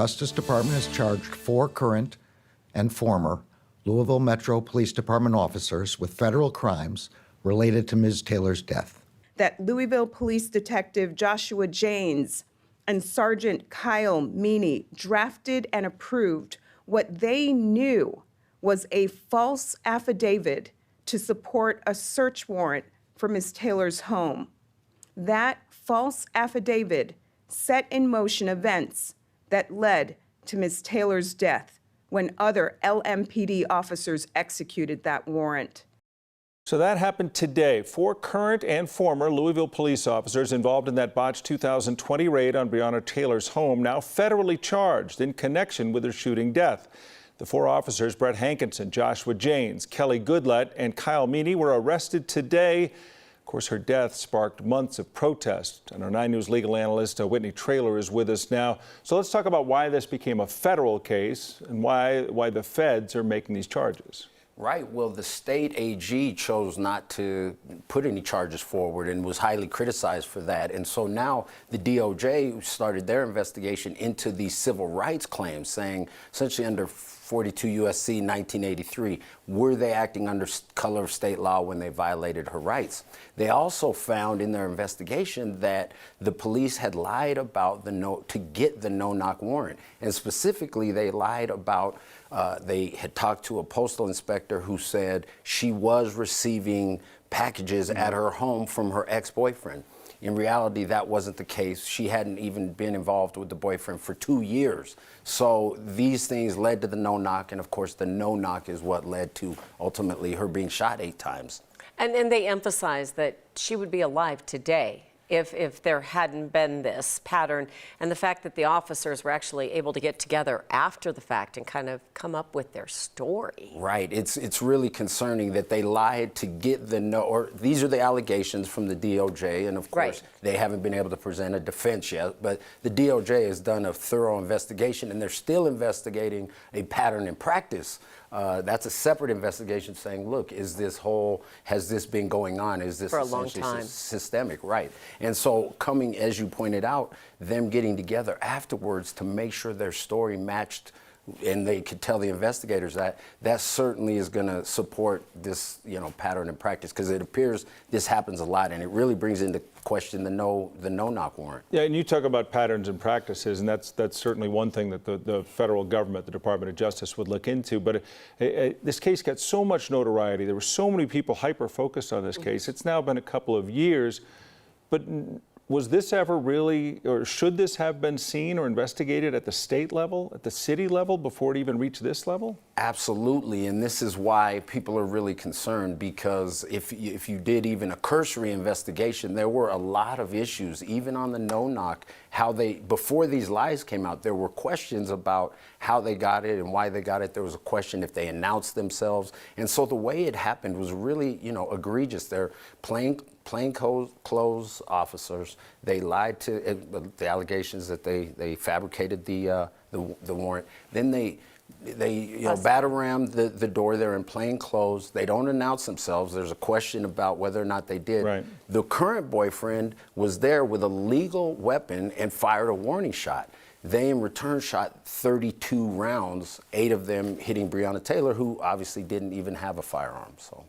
Justice Department has charged 4 current and former Louisville Metro Police Department officers with federal crimes related to Ms. Taylor's death. That Louisville Police Detective Joshua Janes and Sergeant Kyle Meany drafted and approved what they knew was a false affidavit to support a search warrant for Ms. Taylor's home. That false affidavit set in motion events that led to Ms. Taylor's death when other LMPD officers executed that warrant. So that happened today. 4 current and former Louisville police officers involved in that botched 2020 raid on Breonna Taylor's home now federally charged in connection with her shooting death. The 4 officers, Brett Hankinson, Joshua Janes, Kelly Goodlett, and Kyle Meany, were arrested today. Of course, her death sparked months of protest, and our 9 News legal analyst Whitney Traylor is with us now. So let's talk about why this became a federal case and why the feds are making these charges. Right. Well, the state AG chose not to put any charges forward and was highly criticized for that. And so now the DOJ started their investigation into these civil rights claims, saying essentially under 42 U.S.C. 1983, were they acting under color of state law when they violated her rights? They also found in their investigation that the police had lied about to get the no-knock warrant. And specifically, they lied about they had talked to a postal inspector who said she was receiving packages at her home from her ex-boyfriend. In reality, that wasn't the case. She hadn't even been involved with the boyfriend for 2 years. So these things led to the no-knock, and of course the no-knock is what led to ultimately her being shot 8 times. And they emphasized that she would be alive today if there hadn't been this pattern, and the fact that the officers were actually able to get together after the fact and kind of come up with their story. Right. It's really concerning that they lied to get these are the allegations from the DOJ, and of course they haven't been able to present a defense yet, but the DOJ has done a thorough investigation, and they're still investigating a pattern in practice. That's a separate investigation saying, look, has this been going on? Is this for a long time systemic? Right. And so coming, as you pointed out, them getting together afterwards to make sure their story matched and they could tell the investigators that certainly is going to support this, pattern in practice, because it appears this happens a lot, and it really brings into question the no-knock warrant. Yeah, and you talk about patterns and practices, and that's certainly one thing that the federal government, the Department of Justice, would look into. But this case got so much notoriety. There were so many people hyper-focused on this case. It's now been a couple of years, but was this ever really, or should this have been seen or investigated at the state level, at the city level, before it even reached this level? Absolutely, and this is why people are really concerned, because if you did even a cursory investigation, there were a lot of issues, even on the no-knock, before these lies came out, there were questions about how they got it and why they got it. There was a question if they announced themselves, and so the way it happened was really, egregious. They're plainclothes officers. They lied to the allegations that they fabricated the warrant. Then they batter-rammed the door. They're in plain clothes. They don't announce themselves. There's a question about whether or not they did. Right. The current boyfriend was there with a legal weapon and fired a warning shot. They, in return, shot 32 rounds, 8 of them hitting Breonna Taylor, who obviously didn't even have a firearm. So.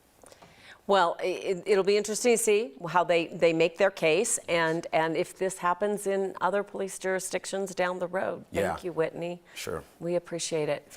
Well, it'll be interesting to see how they make their case, and if this happens in other police jurisdictions down the road. Thank you, Whitney. Sure. We appreciate it.